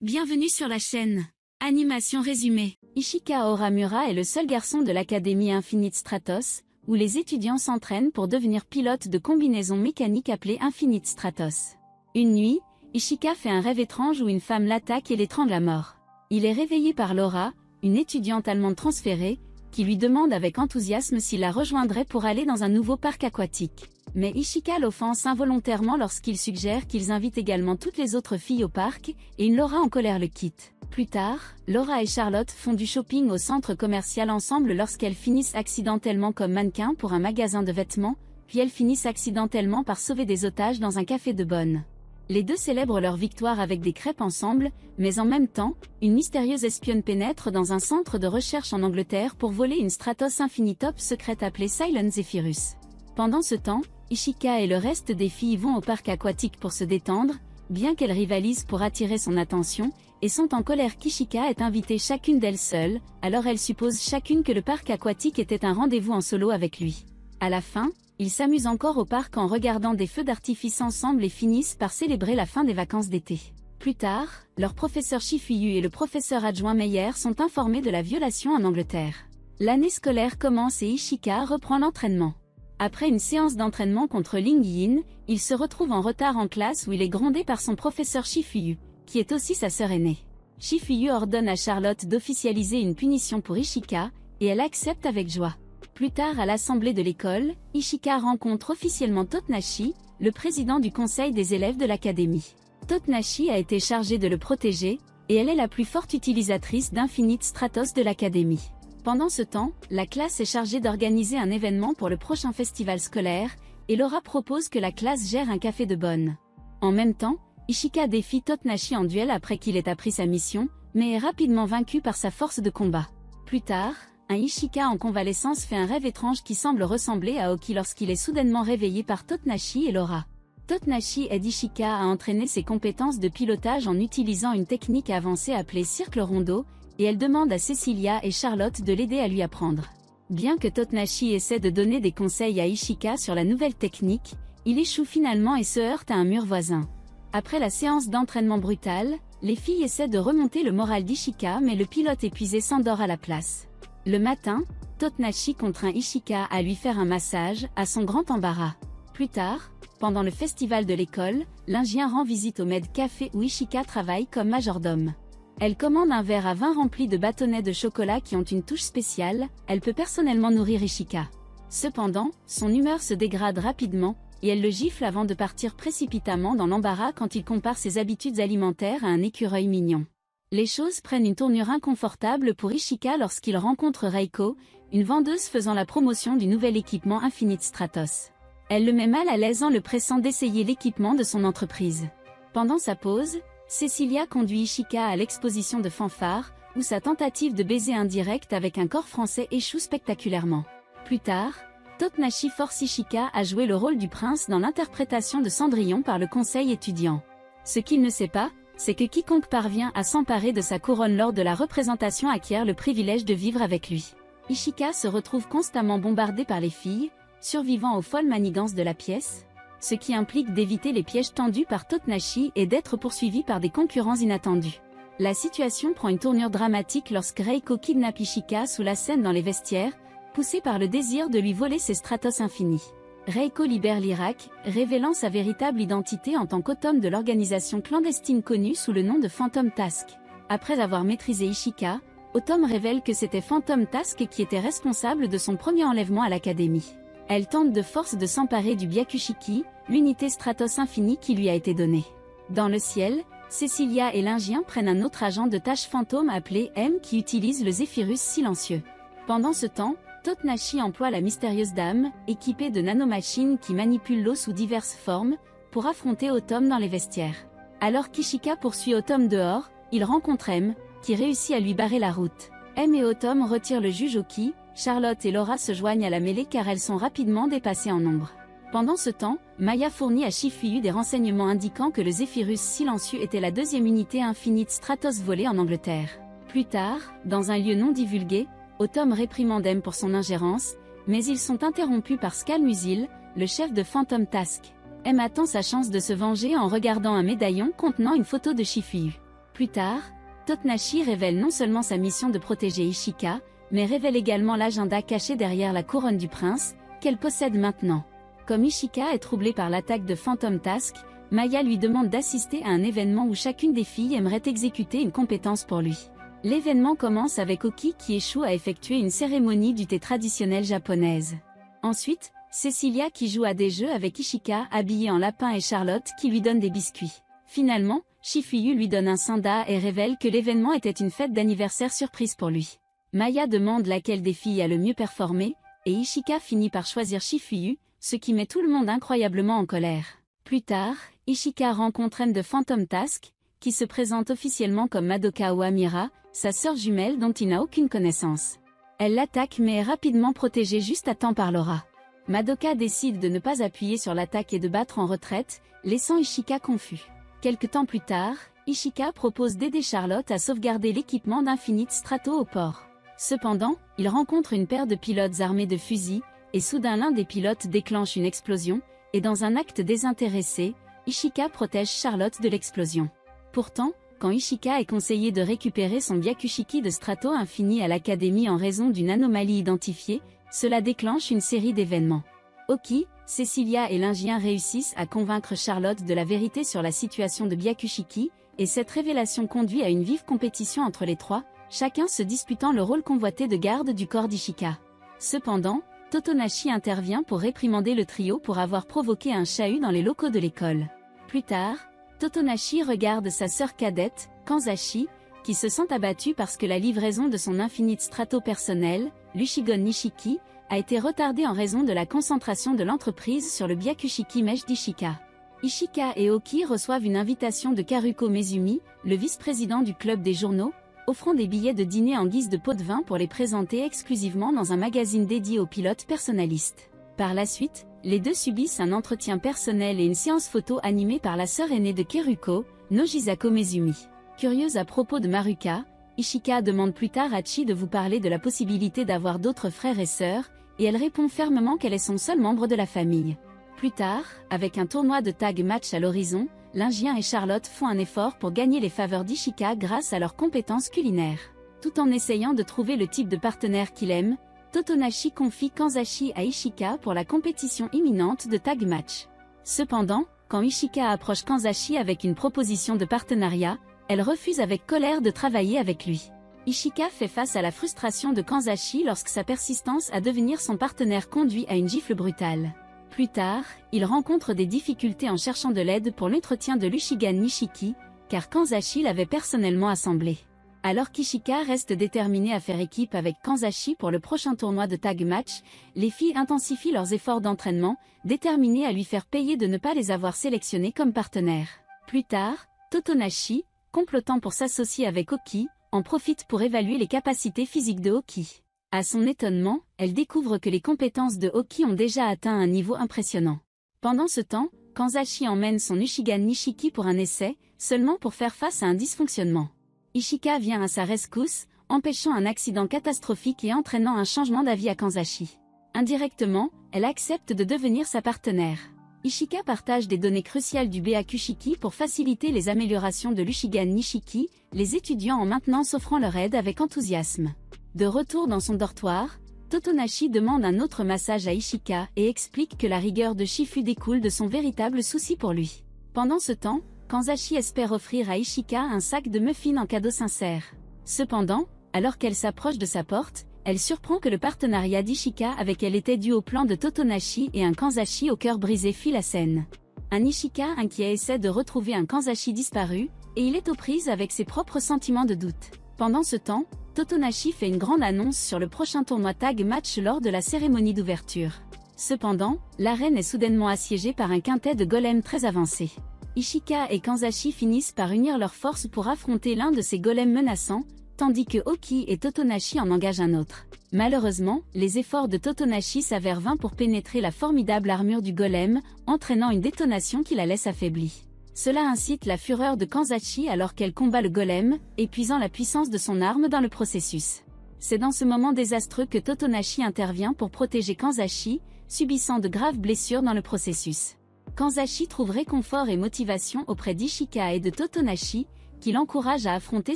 Bienvenue sur la chaîne. Animation résumée. Ishika Oramura est le seul garçon de l'Académie Infinite Stratos, où les étudiants s'entraînent pour devenir pilote de combinaison mécanique appelée Infinite Stratos. Une nuit, Ishika fait un rêve étrange où une femme l'attaque et l'étrangle à mort. Il est réveillé par Laura, une étudiante allemande transférée, qui lui demande avec enthousiasme s'il la rejoindrait pour aller dans un nouveau parc aquatique. Mais Ishika l'offense involontairement lorsqu'il suggère qu'ils invitent également toutes les autres filles au parc, et une Laura en colère le quitte. Plus tard, Laura et Charlotte font du shopping au centre commercial ensemble lorsqu'elles finissent accidentellement comme mannequins pour un magasin de vêtements, puis elles finissent accidentellement par sauver des otages dans un café de Bonn. Les deux célèbrent leur victoire avec des crêpes ensemble, mais en même temps, une mystérieuse espionne pénètre dans un centre de recherche en Angleterre pour voler une Stratos Infinitop secrète appelée Silent Zephyrus. Pendant ce temps, Ishika et le reste des filles vont au parc aquatique pour se détendre, bien qu'elles rivalisent pour attirer son attention, et sont en colère qu'Ishika ait invité chacune d'elles seule, alors elles supposent chacune que le parc aquatique était un rendez-vous en solo avec lui. À la fin, ils s'amusent encore au parc en regardant des feux d'artifice ensemble et finissent par célébrer la fin des vacances d'été. Plus tard, leur professeur Shifuyu et le professeur adjoint Meyer sont informés de la violation en Angleterre. L'année scolaire commence et Ishika reprend l'entraînement. Après une séance d'entraînement contre Ling Yin, il se retrouve en retard en classe où il est grondé par son professeur Shifuyu, qui est aussi sa sœur aînée. Shifuyu ordonne à Charlotte d'officialiser une punition pour Ishika, et elle accepte avec joie. Plus tard à l'assemblée de l'école, Ishika rencontre officiellement Totnashi, le président du conseil des élèves de l'académie. Totnashi a été chargé de le protéger, et elle est la plus forte utilisatrice d'Infinite Stratos de l'académie. Pendant ce temps, la classe est chargée d'organiser un événement pour le prochain festival scolaire, et Laura propose que la classe gère un café de Bonn. En même temps, Ishika défie Totnashi en duel après qu'il ait appris sa mission, mais est rapidement vaincu par sa force de combat. Plus tard, un Ishika en convalescence fait un rêve étrange qui semble ressembler à Oki lorsqu'il est soudainement réveillé par Totnashi et Laura. Totnashi aide Ishika à entraîner ses compétences de pilotage en utilisant une technique avancée appelée cercle rondo, et elle demande à Cecilia et Charlotte de l'aider à lui apprendre. Bien que Totnashi essaie de donner des conseils à Ishika sur la nouvelle technique, il échoue finalement et se heurte à un mur voisin. Après la séance d'entraînement brutale, les filles essaient de remonter le moral d'Ishika mais le pilote épuisé s'endort à la place. Le matin, Totnashi contraint Ishika à lui faire un massage, à son grand embarras. Plus tard, pendant le festival de l'école, l'ingénieur rend visite au Med Café où Ishika travaille comme majordome. Elle commande un verre à vin rempli de bâtonnets de chocolat qui ont une touche spéciale, elle peut personnellement nourrir Ishika. Cependant, son humeur se dégrade rapidement, et elle le gifle avant de partir précipitamment dans l'embarras quand il compare ses habitudes alimentaires à un écureuil mignon. Les choses prennent une tournure inconfortable pour Ishika lorsqu'il rencontre Reiko, une vendeuse faisant la promotion du nouvel équipement Infinite Stratos. Elle le met mal à l'aise en le pressant d'essayer l'équipement de son entreprise. Pendant sa pause, Cecilia conduit Ishika à l'exposition de fanfare, où sa tentative de baiser indirect avec un corps français échoue spectaculairement. Plus tard, Totnashi force Ishika à jouer le rôle du prince dans l'interprétation de Cendrillon par le conseil étudiant. Ce qu'il ne sait pas, c'est que quiconque parvient à s'emparer de sa couronne lors de la représentation acquiert le privilège de vivre avec lui. Ishika se retrouve constamment bombardé par les filles, survivant aux folles manigances de la pièce, ce qui implique d'éviter les pièges tendus par Totnashi et d'être poursuivi par des concurrents inattendus. La situation prend une tournure dramatique lorsque Reiko kidnappe Ishika sous la scène dans les vestiaires, poussé par le désir de lui voler ses Stratos infinis. Reiko libère l'Irak, révélant sa véritable identité en tant qu'automne de l'organisation clandestine connue sous le nom de Phantom Task. Après avoir maîtrisé Ishika, Autumn révèle que c'était Phantom Task qui était responsable de son premier enlèvement à l'académie. Elle tente de force de s'emparer du Byakushiki, l'unité Stratos infinie qui lui a été donnée. Dans le ciel, Cecilia et l'ingénieur prennent un autre agent de tâche fantôme appelé M qui utilise le Zephyrus silencieux. Pendant ce temps, Totnashi emploie la mystérieuse dame, équipée de nanomachines qui manipulent l'eau sous diverses formes, pour affronter Autumn dans les vestiaires. Alors qu'Ishika poursuit Autumn dehors, il rencontre M, qui réussit à lui barrer la route. M et Autumn retirent le juge Oki, Charlotte et Laura se joignent à la mêlée car elles sont rapidement dépassées en nombre. Pendant ce temps, Maya fournit à Shifuyu des renseignements indiquant que le Zephyrus silencieux était la deuxième unité Infinite Stratos volée en Angleterre. Plus tard, dans un lieu non divulgué, Autumn réprimande M pour son ingérence, mais ils sont interrompus par Skalmusil, le chef de Phantom Task. M attend sa chance de se venger en regardant un médaillon contenant une photo de Shifuyu. Plus tard, Totnashi révèle non seulement sa mission de protéger Ishika, mais révèle également l'agenda caché derrière la couronne du prince, qu'elle possède maintenant. Comme Ishika est troublée par l'attaque de Phantom Task, Maya lui demande d'assister à un événement où chacune des filles aimerait exécuter une compétence pour lui. L'événement commence avec Oki qui échoue à effectuer une cérémonie du thé traditionnelle japonaise. Ensuite, Cecilia qui joue à des jeux avec Ishika habillée en lapin et Charlotte qui lui donne des biscuits. Finalement, Shifuyu lui donne un sanda et révèle que l'événement était une fête d'anniversaire surprise pour lui. Maya demande laquelle des filles a le mieux performé, et Ishika finit par choisir Shifuyu, ce qui met tout le monde incroyablement en colère. Plus tard, Ishika rencontre M de Phantom Task, qui se présente officiellement comme Madoka Ohamira, sa sœur jumelle dont il n'a aucune connaissance. Elle l'attaque mais est rapidement protégée juste à temps par Laura. Madoka décide de ne pas appuyer sur l'attaque et de battre en retraite, laissant Ishika confus. Quelque temps plus tard, Ishika propose d'aider Charlotte à sauvegarder l'équipement d'Infinite Strato au port. Cependant, il rencontre une paire de pilotes armés de fusils, et soudain l'un des pilotes déclenche une explosion, et dans un acte désintéressé, Ishika protège Charlotte de l'explosion. Pourtant, quand Ishika est conseillé de récupérer son Byakushiki de Strato Infini à l'académie en raison d'une anomalie identifiée, cela déclenche une série d'événements. Oki, Cecilia et Lingien réussissent à convaincre Charlotte de la vérité sur la situation de Byakushiki, et cette révélation conduit à une vive compétition entre les trois, chacun se disputant le rôle convoité de garde du corps d'Ishika. Cependant, Totonashi intervient pour réprimander le trio pour avoir provoqué un chahut dans les locaux de l'école. Plus tard, Totonashi regarde sa sœur cadette, Kanzashi, qui se sent abattue parce que la livraison de son Infinite Strato personnel, l'Ushigon Nishiki, a été retardée en raison de la concentration de l'entreprise sur le Byakushiki Mesh d'Ishika. Ishika et Oki reçoivent une invitation de Karuko Mezumi, le vice-président du club des journaux, offrant des billets de dîner en guise de pot de vin pour les présenter exclusivement dans un magazine dédié aux pilotes personnalistes. Par la suite, les deux subissent un entretien personnel et une séance photo animée par la sœur aînée de Keruko, Nojisako Mezumi. Curieuse à propos de Maruka, Ishika demande plus tard à Chi de vous parler de la possibilité d'avoir d'autres frères et sœurs, et elle répond fermement qu'elle est son seul membre de la famille. Plus tard, avec un tournoi de tag match à l'horizon, Lingien et Charlotte font un effort pour gagner les faveurs d'Ishika grâce à leurs compétences culinaires. Tout en essayant de trouver le type de partenaire qu'il aime, Totonashi confie Kanzashi à Ishika pour la compétition imminente de tag match. Cependant, quand Ishika approche Kanzashi avec une proposition de partenariat, elle refuse avec colère de travailler avec lui. Ishika fait face à la frustration de Kanzashi lorsque sa persistance à devenir son partenaire conduit à une gifle brutale. Plus tard, il rencontre des difficultés en cherchant de l'aide pour l'entretien de l'Ushigan Nishiki, car Kanzashi l'avait personnellement assemblé. Alors qu'Ishika reste déterminé à faire équipe avec Kanzashi pour le prochain tournoi de tag match, les filles intensifient leurs efforts d'entraînement, déterminées à lui faire payer de ne pas les avoir sélectionnées comme partenaires. Plus tard, Totonashi, complotant pour s'associer avec Oki, en profite pour évaluer les capacités physiques de Oki. À son étonnement, elle découvre que les compétences de Oki ont déjà atteint un niveau impressionnant. Pendant ce temps, Kanzashi emmène son Ushigan Nishiki pour un essai, seulement pour faire face à un dysfonctionnement. Ishika vient à sa rescousse, empêchant un accident catastrophique et entraînant un changement d'avis à Kanzashi. Indirectement, elle accepte de devenir sa partenaire. Ishika partage des données cruciales du Byakushiki pour faciliter les améliorations de l'Ushigan Nishiki, les étudiants en maintenance offrant leur aide avec enthousiasme. De retour dans son dortoir, Totonashi demande un autre massage à Ishika et explique que la rigueur de Shifu découle de son véritable souci pour lui. Pendant ce temps, Kanzashi espère offrir à Ishika un sac de muffins en cadeau sincère. Cependant, alors qu'elle s'approche de sa porte, elle surprend que le partenariat d'Ishika avec elle était dû au plan de Totonashi et un Kanzashi au cœur brisé fuit la scène. Un Ishika inquiet essaie de retrouver un Kanzashi disparu, et il est aux prises avec ses propres sentiments de doute. Pendant ce temps, Totonashi fait une grande annonce sur le prochain tournoi tag match lors de la cérémonie d'ouverture. Cependant, l'arène est soudainement assiégée par un quintet de golems très avancé. Ishika et Kanzashi finissent par unir leurs forces pour affronter l'un de ces golems menaçants, tandis que Oki et Totonashi en engagent un autre. Malheureusement, les efforts de Totonashi s'avèrent vains pour pénétrer la formidable armure du golem, entraînant une détonation qui la laisse affaiblie. Cela incite la fureur de Kanzashi alors qu'elle combat le golem, épuisant la puissance de son arme dans le processus. C'est dans ce moment désastreux que Totonashi intervient pour protéger Kanzashi, subissant de graves blessures dans le processus. Kanzashi trouve réconfort et motivation auprès d'Ishika et de Totonashi, qui l'encourage à affronter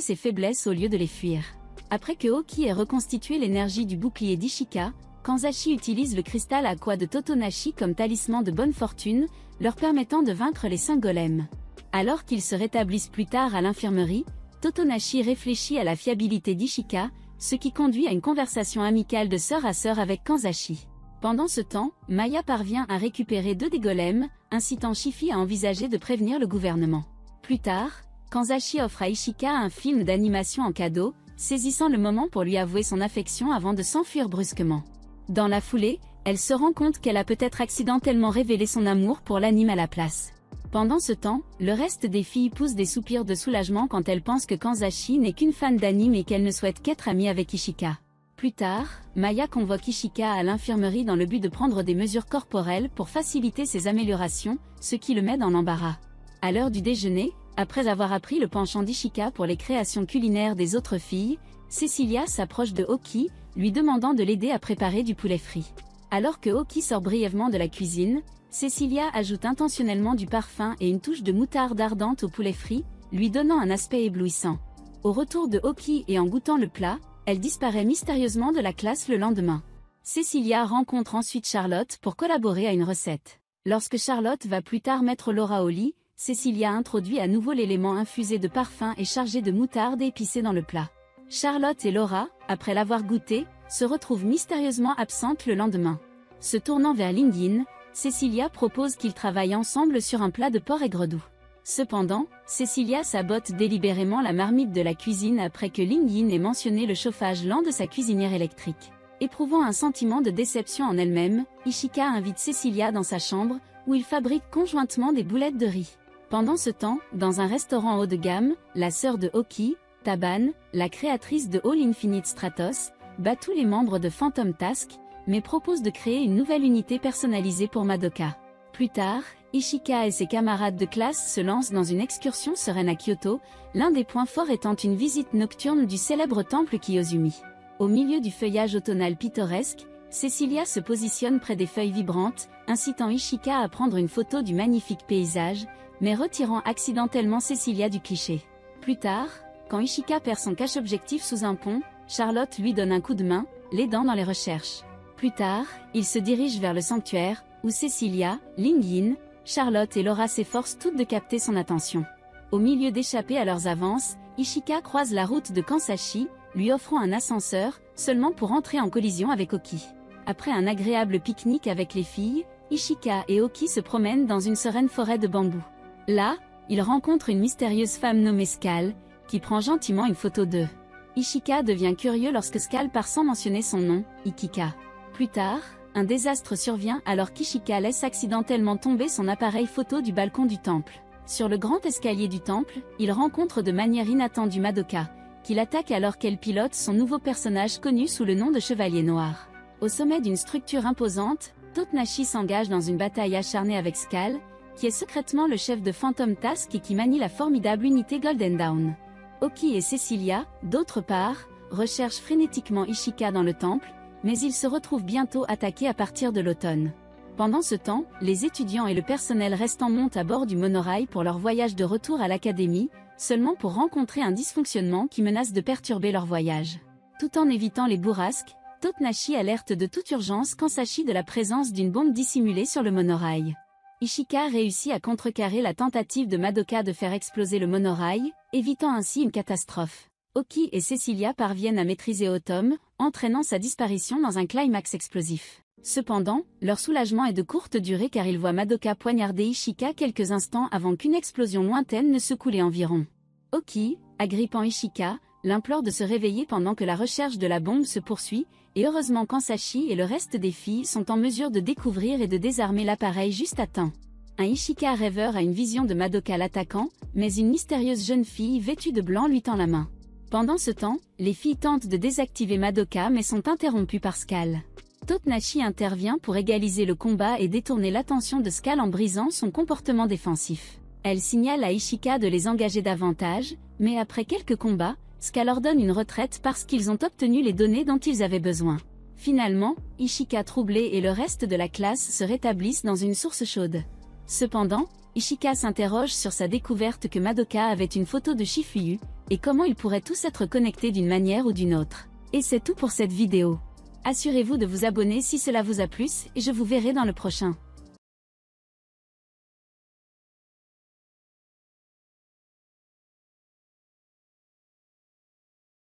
ses faiblesses au lieu de les fuir. Après que Oki ait reconstitué l'énergie du bouclier d'Ishika, Kanzashi utilise le cristal aqua de Totonashi comme talisman de bonne fortune, leur permettant de vaincre les 5 golems. Alors qu'ils se rétablissent plus tard à l'infirmerie, Totonashi réfléchit à la fiabilité d'Ishika, ce qui conduit à une conversation amicale de sœur à sœur avec Kanzashi. Pendant ce temps, Maya parvient à récupérer 2 des golems, incitant Shifi à envisager de prévenir le gouvernement. Plus tard, Kanzashi offre à Ishika un film d'animation en cadeau, saisissant le moment pour lui avouer son affection avant de s'enfuir brusquement. Dans la foulée, elle se rend compte qu'elle a peut-être accidentellement révélé son amour pour l'anime à la place. Pendant ce temps, le reste des filles poussent des soupirs de soulagement quand elles pensent que Kanzashi n'est qu'une fan d'anime et qu'elle ne souhaite qu'être amie avec Ishika. Plus tard, Maya convoque Ishika à l'infirmerie dans le but de prendre des mesures corporelles pour faciliter ses améliorations, ce qui le met dans l'embarras. À l'heure du déjeuner, après avoir appris le penchant d'Ishika pour les créations culinaires des autres filles, Cecilia s'approche de Oki, lui demandant de l'aider à préparer du poulet frit. Alors que Oki sort brièvement de la cuisine, Cecilia ajoute intentionnellement du parfum et une touche de moutarde ardente au poulet frit, lui donnant un aspect éblouissant. Au retour de Oki et en goûtant le plat, elle disparaît mystérieusement de la classe le lendemain. Cecilia rencontre ensuite Charlotte pour collaborer à une recette. Lorsque Charlotte va plus tard mettre Laura au lit, Cecilia introduit à nouveau l'élément infusé de parfum et chargé de moutarde épicée dans le plat. Charlotte et Laura, après l'avoir goûté, se retrouvent mystérieusement absentes le lendemain. Se tournant vers Lingyin, Cecilia propose qu'ils travaillent ensemble sur un plat de porc aigre-doux. Cependant, Cecilia sabote délibérément la marmite de la cuisine après que Lingyin ait mentionné le chauffage lent de sa cuisinière électrique. Éprouvant un sentiment de déception en elle-même, Ishika invite Cecilia dans sa chambre, où ils fabriquent conjointement des boulettes de riz. Pendant ce temps, dans un restaurant haut de gamme, la sœur de Oki, Taban, la créatrice de All Infinite Stratos, bat tous les membres de Phantom Task, mais propose de créer une nouvelle unité personnalisée pour Madoka. Plus tard, Ishika et ses camarades de classe se lancent dans une excursion sereine à Kyoto, l'un des points forts étant une visite nocturne du célèbre temple Kiyozumi. Au milieu du feuillage automnal pittoresque, Cecilia se positionne près des feuilles vibrantes, incitant Ishika à prendre une photo du magnifique paysage, mais retirant accidentellement Cecilia du cliché. Plus tard, quand Ishika perd son cache-objectif sous un pont, Charlotte lui donne un coup de main, l'aidant dans les recherches. Plus tard, il se dirige vers le sanctuaire, où Cecilia, Lingyin, Charlotte et Laura s'efforcent toutes de capter son attention. Au milieu d'échapper à leurs avances, Ishika croise la route de Kanzashi, lui offrant un ascenseur, seulement pour entrer en collision avec Oki. Après un agréable pique-nique avec les filles, Ishika et Oki se promènent dans une sereine forêt de bambous. Là, ils rencontrent une mystérieuse femme nommée Skal, qui prend gentiment une photo d'eux. Ishika devient curieux lorsque Skal part sans mentionner son nom, Ikika. Plus tard, un désastre survient alors qu'Ishika laisse accidentellement tomber son appareil photo du balcon du temple. Sur le grand escalier du temple, il rencontre de manière inattendue Madoka, qui l'attaque alors qu'elle pilote son nouveau personnage connu sous le nom de Chevalier Noir. Au sommet d'une structure imposante, Totonashi s'engage dans une bataille acharnée avec Skal, qui est secrètement le chef de Phantom Task et qui manie la formidable unité Golden Dawn. Oki et Cecilia, d'autre part, recherchent frénétiquement Ishika dans le temple, mais ils se retrouvent bientôt attaqués à partir de l'automne. Pendant ce temps, les étudiants et le personnel restant montent à bord du monorail pour leur voyage de retour à l'académie, seulement pour rencontrer un dysfonctionnement qui menace de perturber leur voyage. Tout en évitant les bourrasques, Totonashi alerte de toute urgence Kanzashi de la présence d'une bombe dissimulée sur le monorail. Ishika réussit à contrecarrer la tentative de Madoka de faire exploser le monorail, évitant ainsi une catastrophe. Oki et Cecilia parviennent à maîtriser Autumn, entraînant sa disparition dans un climax explosif. Cependant, leur soulagement est de courte durée car ils voient Madoka poignarder Ishika quelques instants avant qu'une explosion lointaine ne secoue les environs. Oki, agrippant Ishika, l'implore de se réveiller pendant que la recherche de la bombe se poursuit, et heureusement Kanzashi et le reste des filles sont en mesure de découvrir et de désarmer l'appareil juste à temps. Un Ishika rêveur a une vision de Madoka l'attaquant, mais une mystérieuse jeune fille vêtue de blanc lui tend la main. Pendant ce temps, les filles tentent de désactiver Madoka mais sont interrompues par Skal. Totonashi intervient pour égaliser le combat et détourner l'attention de Skal en brisant son comportement défensif. Elle signale à Ishika de les engager davantage, mais après quelques combats, Skal ordonne une retraite parce qu'ils ont obtenu les données dont ils avaient besoin. Finalement, Ishika troublé et le reste de la classe se rétablissent dans une source chaude. Cependant, Ishika s'interroge sur sa découverte que Madoka avait une photo de Shifuyu, et comment ils pourraient tous être connectés d'une manière ou d'une autre. Et c'est tout pour cette vidéo. Assurez-vous de vous abonner si cela vous a plu, et je vous verrai dans le prochain.